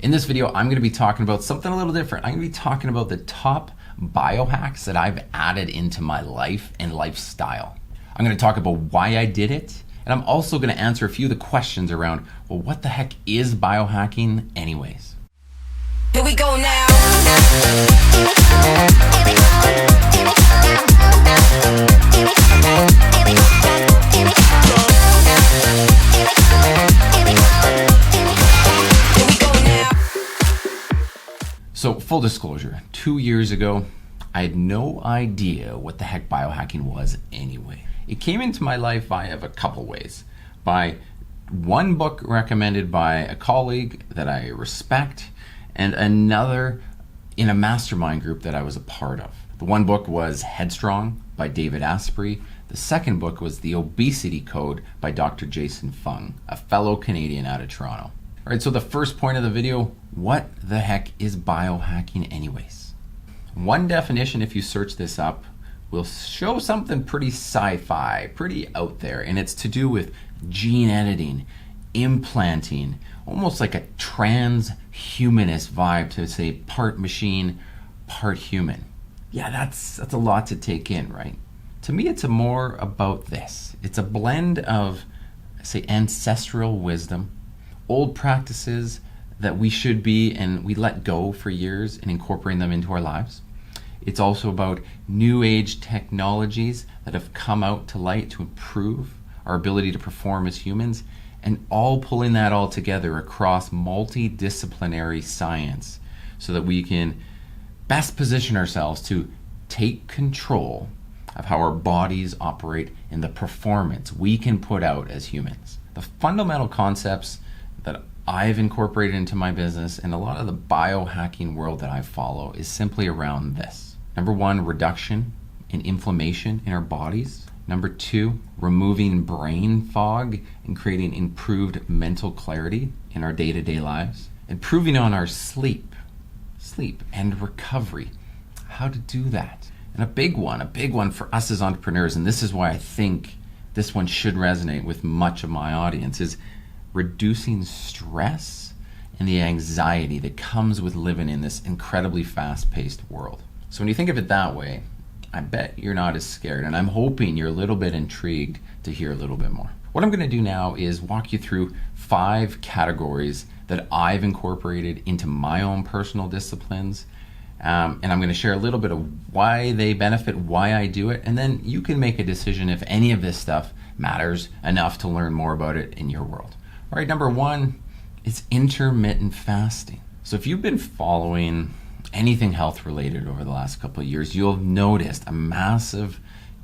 In this video, I'm going to be talking about something a little different. I'm going to be talking about the top biohacks that I've added into my life and lifestyle. I'm going to talk about why I did it, and I'm also going to answer a few of the questions around, well, what the heck is biohacking anyways? Here we go now. So full disclosure, 2 years ago, I had no idea what the heck biohacking was anyway. It came into my life via a couple ways. By one book recommended by a colleague that I respect, and another in a mastermind group that I was a part of. The one book was Headstrong by David Asprey. The second book was The Obesity Code by Dr. Jason Fung, a fellow Canadian out of Toronto. All right, so the first point of the video, what the heck is biohacking anyways? One definition, if you search this up, will show something pretty sci-fi, pretty out there, and it's to do with gene editing, implanting, almost like a transhumanist vibe to say part machine, part human. Yeah, that's a lot to take in, right? To me, it's more about this. It's a blend of, say, ancestral wisdom, old practices that we should be and we let go for years and incorporating them into our lives. It's also about new age technologies that have come out to light to improve our ability to perform as humans, and all pulling that all together across multidisciplinary science so that we can best position ourselves to take control of how our bodies operate and the performance we can put out as humans. The fundamental concepts that I've incorporated into my business and a lot of the biohacking world that I follow is simply around this. Number one, reduction in inflammation in our bodies. Number two, removing brain fog and creating improved mental clarity in our day-to-day lives. Improving on our sleep and recovery. How to do that. And a big one for us as entrepreneurs, and this is why I think this one should resonate with much of my audience, is reducing stress and the anxiety that comes with living in this incredibly fast-paced world. So when you think of it that way, I bet you're not as scared, and I'm hoping you're a little bit intrigued to hear a little bit more. What I'm going to do now is walk you through 5 categories that I've incorporated into my own personal disciplines, and I'm going to share a little bit of why they benefit, why I do it, and then you can make a decision if any of this stuff matters enough to learn more about it in your world. All right, number one is intermittent fasting. So if you've been following anything health related over the last couple of years, you'll have noticed a massive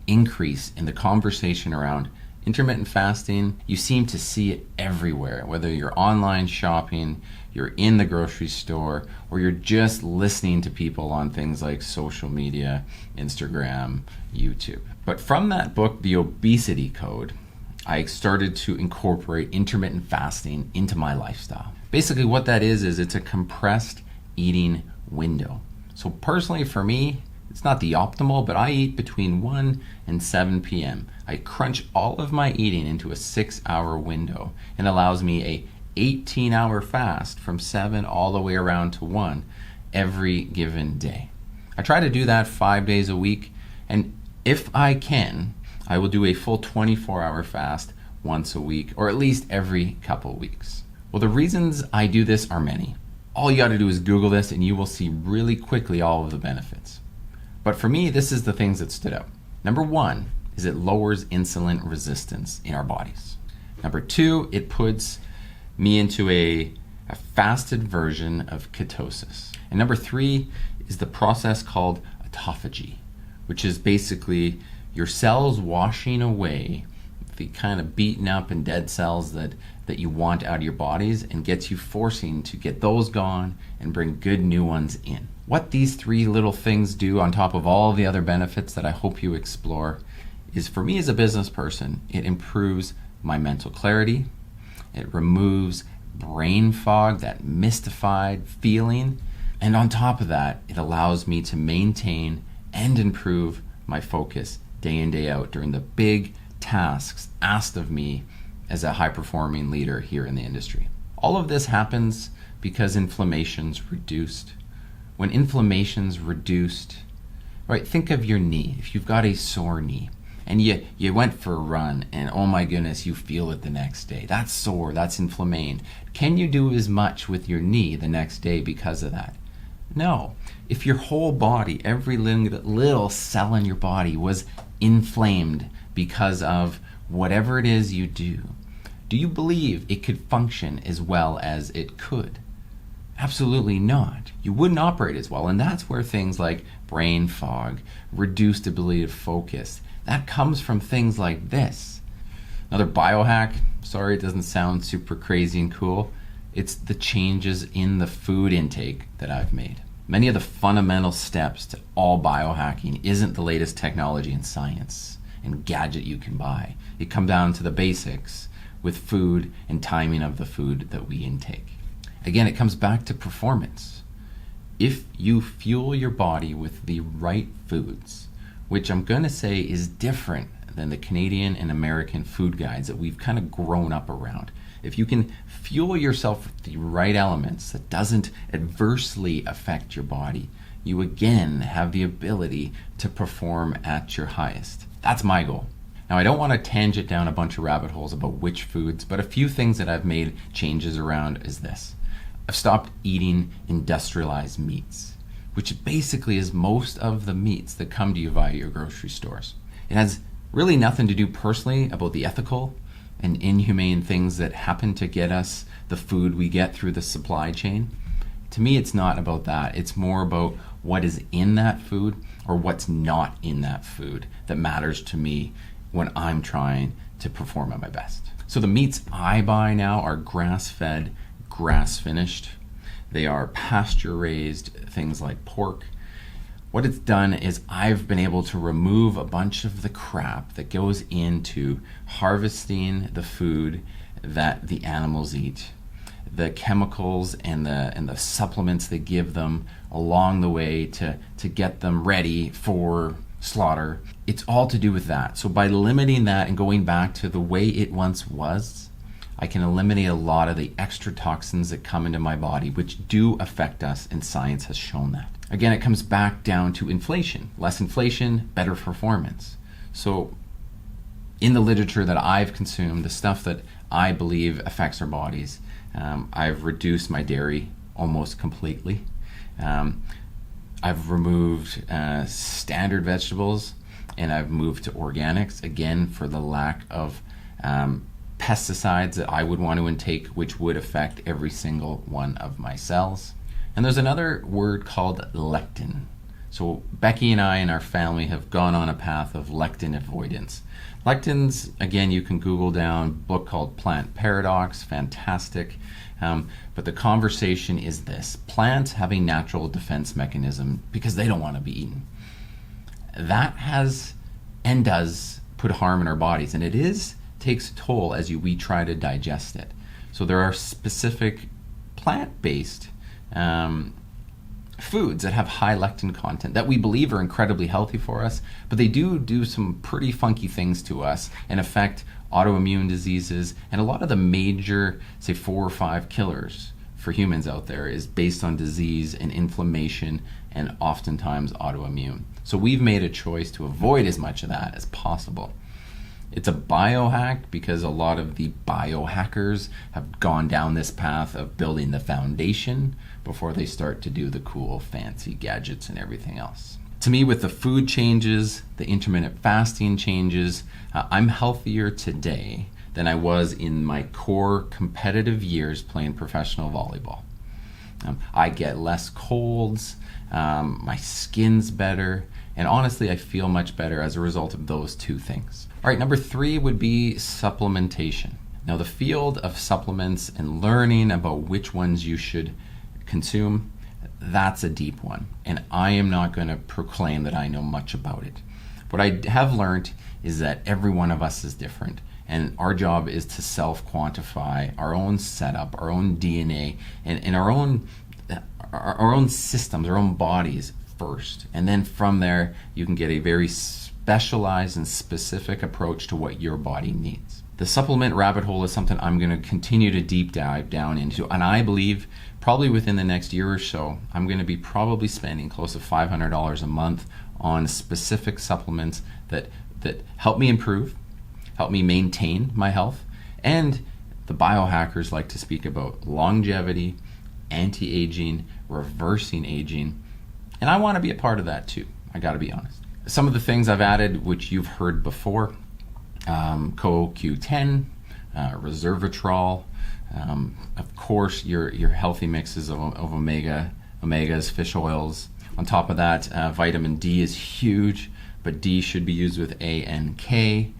increase in the conversation around intermittent fasting. You seem to see it everywhere, whether you're online shopping, you're in the grocery store, or you're just listening to people on things like social media, Instagram, YouTube. But from that book, The Obesity Code, I started to incorporate intermittent fasting into my lifestyle. Basically what that is it's a compressed eating window. So personally for me, it's not the optimal, but I eat between 1 and 7 p.m. I crunch all of my eating into a 6-hour window and allows me a 18-hour fast from 7 all the way around to 1 every given day. I try to do that 5 days a week, and if I can, I will do a full 24-hour fast once a week, or at least every couple weeks. Well, the reasons I do this are many. All you got to do is Google this and you will see really quickly all of the benefits. But for me, this is the things that stood out. Number one is it lowers insulin resistance in our bodies. Number two, it puts me into a fasted version of ketosis. And number three is the process called autophagy, which is basically your cells washing away the kind of beaten up and dead cells that you want out of your bodies and gets you forcing to get those gone and bring good new ones in. What these 3 little things do on top of all the other benefits that I hope you explore is, for me as a business person, it improves my mental clarity, it removes brain fog, that mystified feeling, and on top of that, it allows me to maintain and improve my focus day in, day out during the big tasks asked of me as a high-performing leader here in the industry. All of this happens because inflammation's reduced. When inflammation's reduced, right, think of your knee. If you've got a sore knee and you went for a run and oh my goodness, you feel it the next day. That's sore, that's inflamed. Can you do as much with your knee the next day because of that? No. If your whole body, every little cell in your body was inflamed because of whatever it is you do you believe it could function as well as it could? Absolutely not. You wouldn't operate as well. And that's where things like brain fog, reduced ability to focus, that comes from things like this. Another biohack, sorry it doesn't sound super crazy and cool, it's the changes in the food intake that I've made. Many of the fundamental steps to all biohacking isn't the latest technology and science and gadget you can buy. It comes down to the basics with food and timing of the food that we intake. Again, it comes back to performance. If you fuel your body with the right foods, which I'm going to say is different than the Canadian and American food guides that we've kind of grown up around. If you can fuel yourself with the right elements that doesn't adversely affect your body, you again have the ability to perform at your highest. That's my goal. Now, I don't want to tangent down a bunch of rabbit holes about which foods, but a few things that I've made changes around is this. I've stopped eating industrialized meats, which basically is most of the meats that come to you via your grocery stores. It has really nothing to do personally about the ethical and inhumane things that happen to get us the food we get through the supply chain. To me, it's not about that. It's more about what is in that food or what's not in that food that matters to me when I'm trying to perform at my best. So the meats I buy now are grass-fed, grass-finished. They are pasture-raised, things like pork. What it's done is I've been able to remove a bunch of the crap that goes into harvesting the food that the animals eat, the chemicals and the supplements they give them along the way to get them ready for slaughter. It's all to do with that. So by limiting that and going back to the way it once was, I can eliminate a lot of the extra toxins that come into my body, which do affect us, and science has shown that. Again, it comes back down to inflation. Less inflation, better performance. So in the literature that I've consumed, the stuff that I believe affects our bodies, I've reduced my dairy almost completely. I've removed standard vegetables, and I've moved to organics, again, for the lack of pesticides that I would want to intake, which would affect every single one of my cells. And there's another word called lectin. So Becky and I and our family have gone on a path of lectin avoidance. Lectins, again, you can Google down, book called Plant Paradox, fantastic. But the conversation is this: plants have a natural defense mechanism because they don't want to be eaten. That has and does put harm in our bodies, and it takes a toll as we try to digest it. So there are specific plant-based foods that have high lectin content that we believe are incredibly healthy for us, but they do some pretty funky things to us and affect autoimmune diseases, and a lot of the major, say 4 or 5 killers for humans out there is based on disease and inflammation and oftentimes autoimmune. So we've made a choice to avoid as much of that as possible. It's a biohack because a lot of the biohackers have gone down this path of building the foundation before they start to do the cool fancy gadgets and everything else. To me, with the food changes, the intermittent fasting changes, I'm healthier today than I was in my core competitive years playing professional volleyball. I get less colds, my skin's better, and honestly, I feel much better as a result of those two things. All right, number 3 would be supplementation. Now, the field of supplements and learning about which ones you should consume, that's a deep one, and I am not going to proclaim that I know much about it. What I have learned is that every one of us is different, and our job is to self-quantify our own setup, our own DNA, and our own systems, our own bodies first, and then from there you can get a very specialized and specific approach to what your body needs. The supplement rabbit hole is something I'm going to continue to deep dive down into, and I believe probably within the next year or so, I'm going to be probably spending close to $500 a month on specific supplements that help me improve, help me maintain my health, and the biohackers like to speak about longevity, anti-aging, reversing aging, and I want to be a part of that too. I got to be honest. Some of the things I've added, which you've heard before, CoQ10, resveratrol, of course your healthy mixes of omegas, fish oils. On top of that, vitamin D is huge, but D should be used with A and K.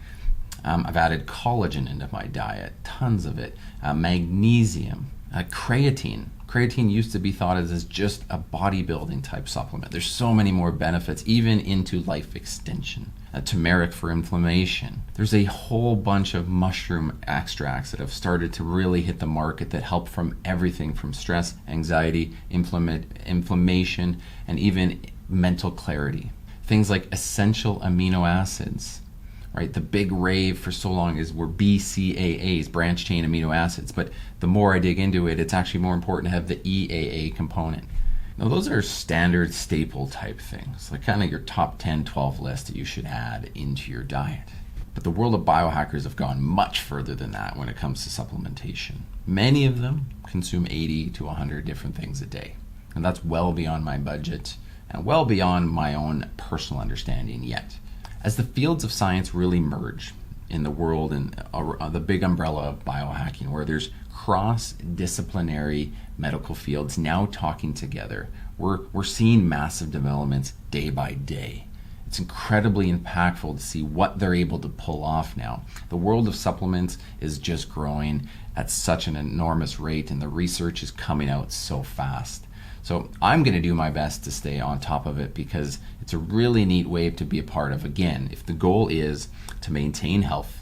I've added collagen into my diet, tons of it. Magnesium, creatine. Creatine used to be thought of as just a bodybuilding type supplement. There's so many more benefits, even into life extension. Turmeric for inflammation. There's a whole bunch of mushroom extracts that have started to really hit the market that help from everything from stress, anxiety, inflammation, and even mental clarity. Things like essential amino acids. Right, the big rave for so long were BCAAs, branch chain amino acids, but the more I dig into it, it's actually more important to have the EAA component. Now those are standard staple type things, like kind of your top 10, 12 list that you should add into your diet. But the world of biohackers have gone much further than that when it comes to supplementation. Many of them consume 80 to 100 different things a day, and that's well beyond my budget and well beyond my own personal understanding yet. As the fields of science really merge in the world and the big umbrella of biohacking, where there's cross-disciplinary medical fields now talking together, we're seeing massive developments day by day. It's incredibly impactful to see what they're able to pull off now. The world of supplements is just growing at such an enormous rate, and the research is coming out so fast. So I'm going to do my best to stay on top of it because it's a really neat wave to be a part of. Again, if the goal is to maintain health,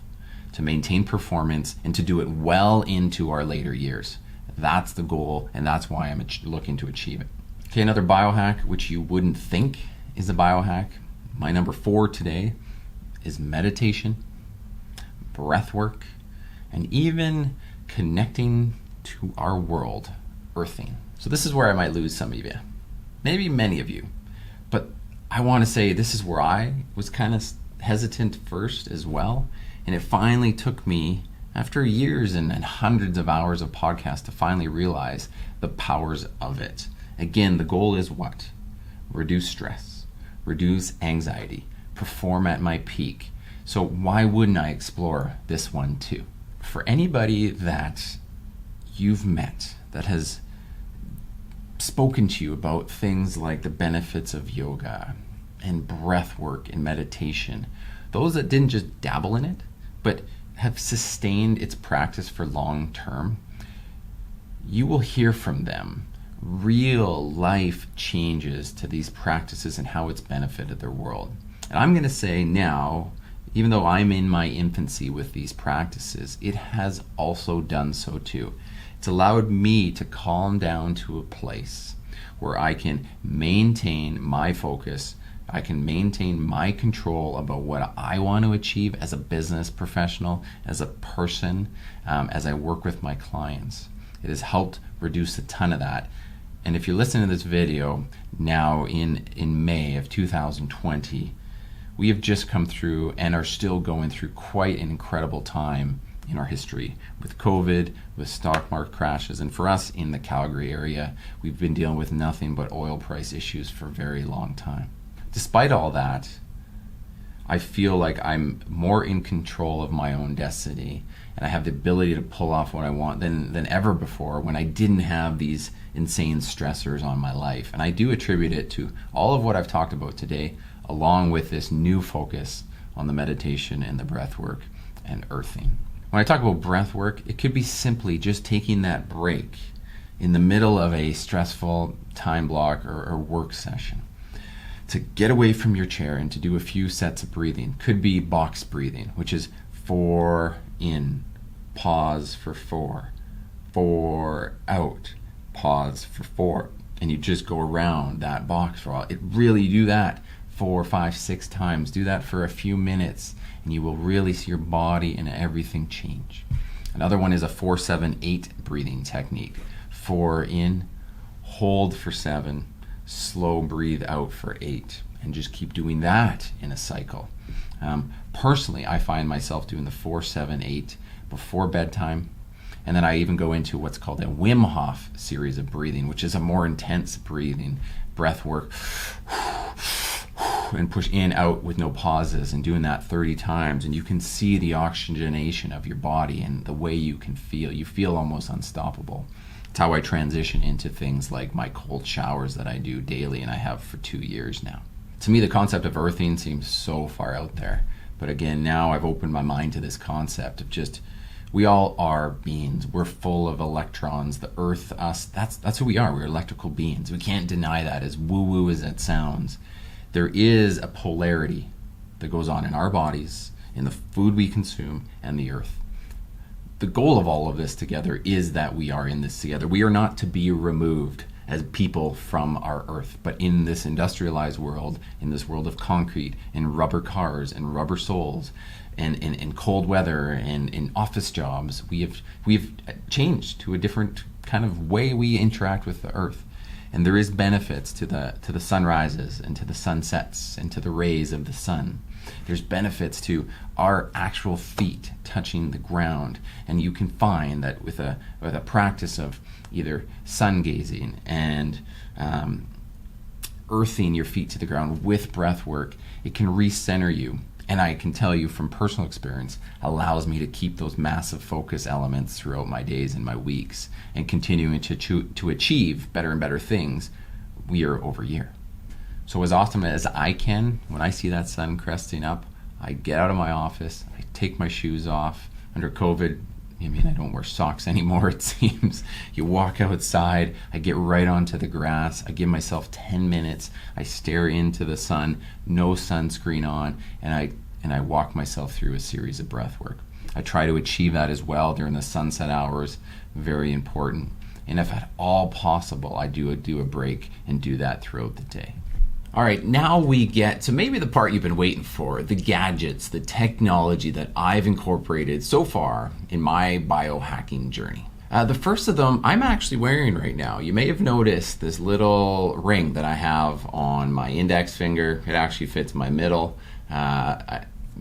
to maintain performance, and to do it well into our later years, that's the goal, and that's why I'm looking to achieve it. Okay, another biohack, which you wouldn't think is a biohack. My number 4 today is meditation, breathwork, and even connecting to our world, earthing. So this is where I might lose some of you, maybe many of you, but I want to say this is where I was kind of hesitant first as well, and it finally took me, after years and hundreds of hours of podcasts, to finally realize the powers of it. Again, the goal is what? Reduce stress, reduce anxiety, perform at my peak. So why wouldn't I explore this one too? For anybody that you've met that has spoken to you about things like the benefits of yoga and breath work and meditation, those that didn't just dabble in it, but have sustained its practice for long term, you will hear from them real life changes to these practices and how it's benefited their world. And I'm going to say now, even though I'm in my infancy with these practices, it has also done so too. It's allowed me to calm down to a place where I can maintain my focus, I can maintain my control about what I want to achieve as a business professional, as a person, as I work with my clients. It has helped reduce a ton of that. And if you're listening to this video now in May of 2020, we have just come through and are still going through quite an incredible time in our history with COVID, with stock market crashes, and for us in the Calgary area, we've been dealing with nothing but oil price issues for a very long time. Despite all that, I feel like I'm more in control of my own destiny, and I have the ability to pull off what I want than ever before when I didn't have these insane stressors on my life. And I do attribute it to all of what I've talked about today, along with this new focus on the meditation and the breath work and earthing. When I talk about breath work, it could be simply just taking that break in the middle of a stressful time block or work session to get away from your chair and to do a few sets of breathing. Could be box breathing, which is 4 in, pause for 4, 4 out, pause for 4, and you just go around that box for a while. It really, you do that 4, 5, 6 times. Do that for a few minutes, and you will really see your body and everything change. Another one is a 4-7-8 breathing technique. 4 in, hold for 7, slow breathe out for 8, and just keep doing that in a cycle. Personally, I find myself doing the 4-7-8 before bedtime, and then I even go into what's called a Wim Hof series of breathing, which is a more intense breathing, breath work, and push in, out with no pauses, and doing that 30 times, and you can see the oxygenation of your body and the way you can feel. You feel almost unstoppable. It's how I transition into things like my cold showers that I do daily, and I have for 2 years now. To me, the concept of earthing seems so far out there, but again, now I've opened my mind to this concept of just, we all are beings. We're full of electrons. The earth, us, that's who we are. We're electrical beings. We can't deny that, as woo-woo as it sounds. There is a polarity that goes on in our bodies, in the food we consume, and the earth. The goal of all of this together is that we are in this together. We are not to be removed as people from our earth, but in this industrialized world, in this world of concrete and rubber cars and rubber soles, and in cold weather and in office jobs, we've changed to a different kind of way we interact with the earth. And there is benefits to the sunrises and to the sunsets and to the rays of the sun. There's benefits to our actual feet touching the ground, and you can find that with a practice of either sun gazing and earthing your feet to the ground with breath work, it can recenter you. And I can tell you from personal experience, allows me to keep those massive focus elements throughout my days and my weeks, and continuing to achieve better and better things year over year. So as often as I can, when I see that sun cresting up, I get out of my office, I take my shoes off. Under COVID, I don't wear socks anymore, it seems. You walk outside, I get right onto the grass, I give myself 10 minutes, I stare into the sun, no sunscreen on, and I walk myself through a series of breath work. I try to achieve that as well during the sunset hours, very important. And if at all possible, I do a break and do that throughout the day. All right, now we get to maybe the part you've been waiting for, the gadgets, the technology that I've incorporated so far in my biohacking journey. The first of them I'm actually wearing right now. You may have noticed this little ring that I have on my index finger. It actually fits my middle,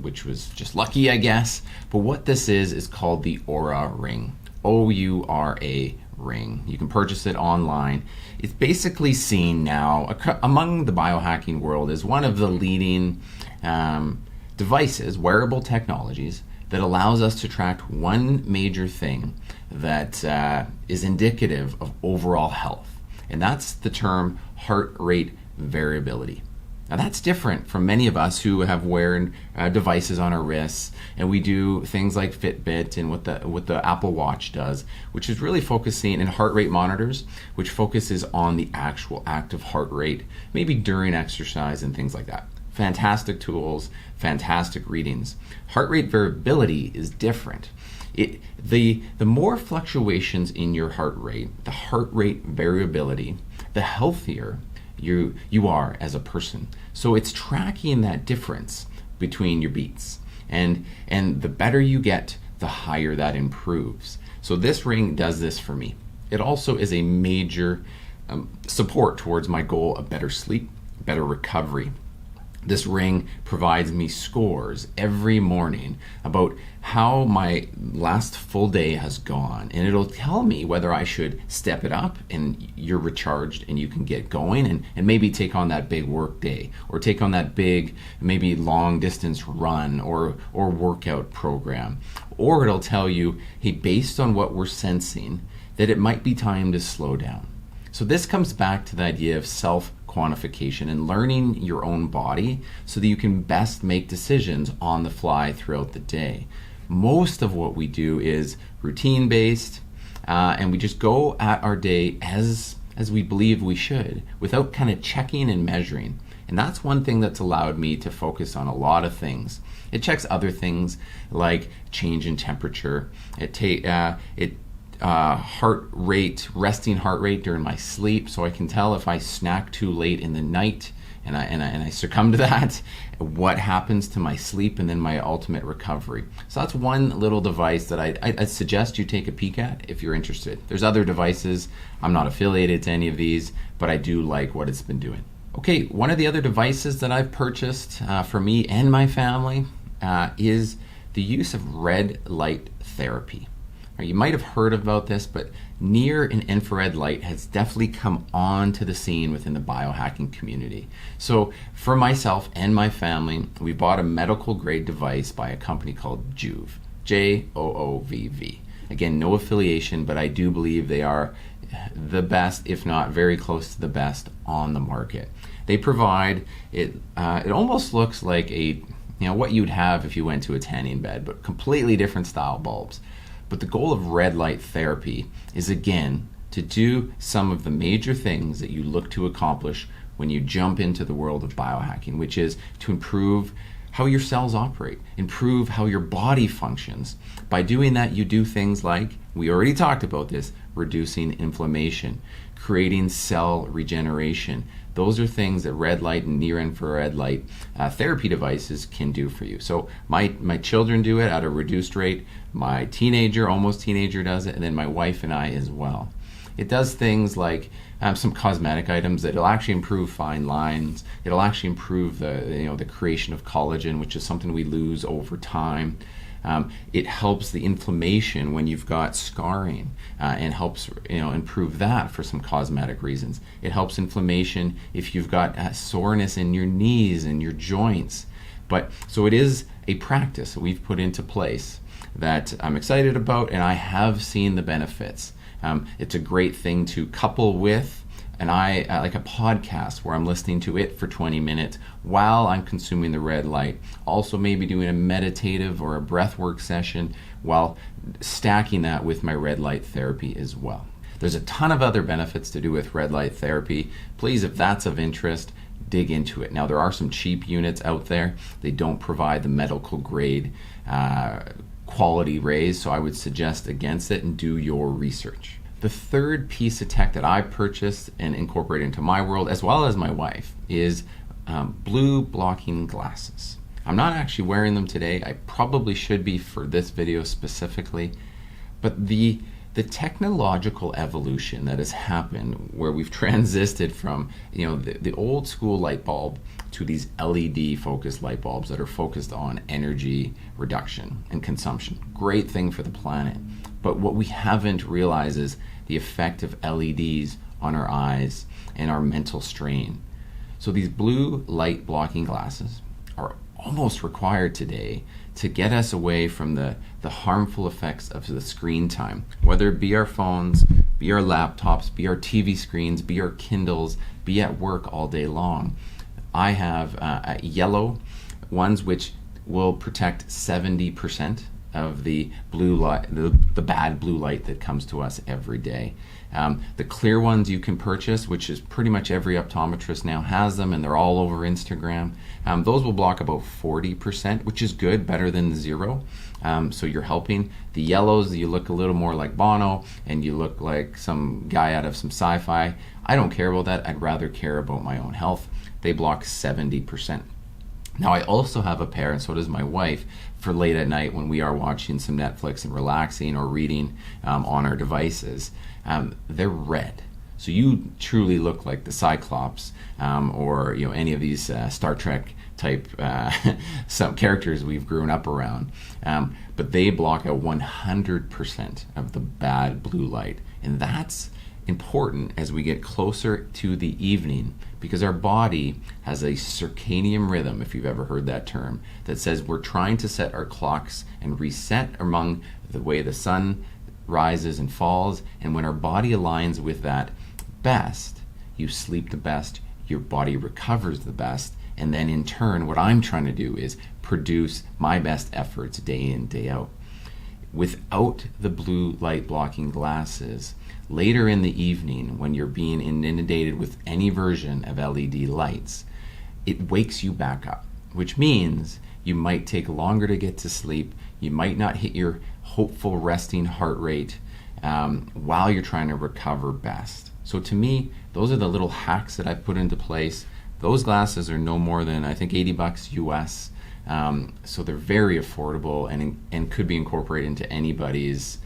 which was just lucky, I guess. But what this is called the Oura ring, O-U-R-A ring. You can purchase it online. It's basically seen now among the biohacking world as one of the leading devices, wearable technologies, that allows us to track one major thing that is indicative of overall health. And that's the term heart rate variability. Now that's different from many of us who have wearing devices on our wrists, and we do things like Fitbit and what the Apple Watch does, which is really focusing in heart rate monitors, which focuses on the actual active heart rate, maybe during exercise and things like that. Fantastic tools, fantastic readings. Heart rate variability is different. The more fluctuations in your heart rate, the heart rate variability, the healthier you are as a person. So it's tracking that difference between your beats. And the better you get, the higher that improves. So this ring does this for me. It also is a major support towards my goal of better sleep, better recovery. This ring provides me scores every morning about how my last full day has gone, and it'll tell me whether I should step it up and you're recharged and you can get going and maybe take on that big work day, or take on that big maybe long distance run or workout program. Or it'll tell you, hey, based on what we're sensing, that it might be time to slow down. So this comes back to the idea of self-quantification and learning your own body so that you can best make decisions on the fly throughout the day. Most of what we do is routine-based, and we just go at our day as we believe we should, without kind of checking and measuring. And that's one thing that's allowed me to focus on a lot of things. It checks other things like change in temperature. Heart rate, resting heart rate during my sleep, so I can tell if I snack too late in the night and I succumb to that, what happens to my sleep and then my ultimate recovery. So that's one little device that I suggest you take a peek at if you're interested. There's other devices. I'm not affiliated to any of these, but I do like what it's been doing. Okay, one of the other devices that I've purchased for me and my family is the use of red light therapy. You might have heard about this, but near and infrared light has definitely come onto the scene within the biohacking community. So for myself and my family, we bought a medical grade device by a company called Joovv, Joovv. Again, no affiliation, but I do believe they are the best, if not very close to the best on the market. They provide, it almost looks like what you'd have if you went to a tanning bed, but completely different style bulbs. But the goal of red light therapy is, again, to do some of the major things that you look to accomplish when you jump into the world of biohacking, which is to improve how your cells operate, improve how your body functions. By doing that, you do things like, we already talked about this, reducing inflammation, creating cell regeneration. Those are things that red light and near infrared light therapy devices can do for you. So my children do it at a reduced rate. My almost teenager does it, and then my wife and I as well. It does things like some cosmetic items that'll actually improve fine lines. It'll actually improve the creation of collagen, which is something we lose over time. It helps the inflammation when you've got scarring and helps improve that for some cosmetic reasons. It helps inflammation if you've got soreness in your knees and your joints. So it is a practice that we've put into place that I'm excited about, and I have seen the benefits. It's a great thing to couple with like a podcast where I'm listening to it for 20 minutes while I'm consuming the red light. Also maybe doing a meditative or a breathwork session while stacking that with my red light therapy as well. There's a ton of other benefits to do with red light therapy. Please, if that's of interest, dig into it. Now, there are some cheap units out there. They don't provide the medical grade quality rays, so I would suggest against it and do your research. The third piece of tech that I purchased and incorporated into my world, as well as my wife, is blue blocking glasses. I'm not actually wearing them today. I probably should be for this video specifically, but the technological evolution that has happened where we've transited from the old school light bulb to these LED focused light bulbs that are focused on energy reduction and consumption. Great thing for the planet. But what we haven't realized is the effect of LEDs on our eyes and our mental strain. So these blue light blocking glasses are almost required today to get us away from the harmful effects of the screen time, whether it be our phones, be our laptops, be our TV screens, be our Kindles, be at work all day long. I have yellow ones which will protect 70% of the blue light, the bad blue light that comes to us every day. The clear ones you can purchase, which is pretty much every optometrist now has them, and they're all over Instagram. Those will block about 40%, which is good, better than zero. So you're helping. The yellows, you look a little more like Bono, and you look like some guy out of some sci-fi. I don't care about that. I'd rather care about my own health. They block 70%. Now, I also have a pair, and so does my wife, for late at night when we are watching some Netflix and relaxing or reading on our devices. They're red. So you truly look like the Cyclops or any of these Star Trek type some characters we've grown up around. But they block out 100% of the bad blue light. And that's important as we get closer to the evening, because our body has a circadian rhythm, if you've ever heard that term, that says we're trying to set our clocks and reset among the way the sun rises and falls. And when our body aligns with that best, you sleep the best, your body recovers the best, and then in turn what I'm trying to do is produce my best efforts day in, day out. Without the blue light blocking glasses, later in the evening when you're being inundated with any version of LED lights, it wakes you back up, which means you might take longer to get to sleep. You might not hit your hopeful resting heart rate while you're trying to recover best. So to me, those are the little hacks that I've put into place Those glasses are no more than, I think, $80 US. So they're very affordable and could be incorporated into anybody's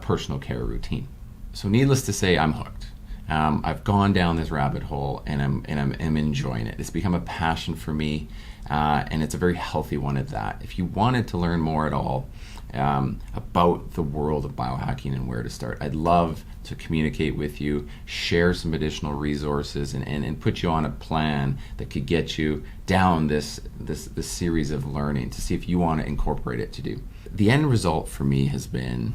personal care routine. So needless to say, I'm hooked. I've gone down this rabbit hole and I'm enjoying it. It's become a passion for me, and it's a very healthy one at that. If you wanted to learn more at all about the world of biohacking and where to start, I'd love to communicate with you, share some additional resources, and put you on a plan that could get you down this series of learning to see if you want to incorporate it to do. The end result for me has been,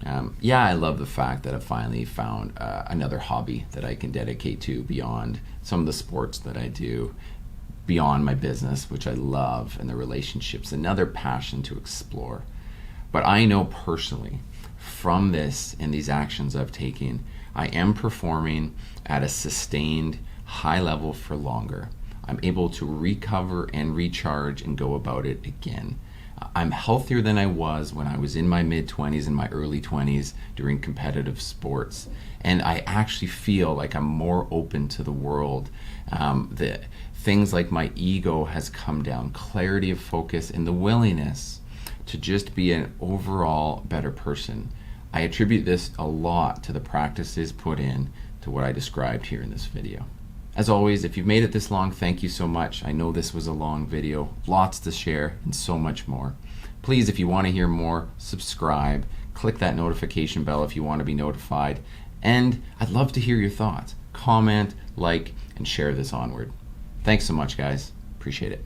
I love the fact that I've finally found another hobby that I can dedicate to beyond some of the sports that I do, beyond my business, which I love, and the relationships, another passion to explore. But I know personally from this and these actions I've taken, I am performing at a sustained high level for longer. I'm able to recover and recharge and go about it again. I'm healthier than I was when I was in my mid-20s and my early 20s during competitive sports. And I actually feel like I'm more open to the world. The things like my ego has come down, clarity of focus, and the willingness to just be an overall better person. I attribute this a lot to the practices put in to what I described here in this video. As always, if you've made it this long, thank you so much. I know this was a long video, lots to share, and so much more. Please, if you want to hear more, subscribe, click that notification bell if you want to be notified, and I'd love to hear your thoughts. Comment, like, and share this onward. Thanks so much, guys. Appreciate it.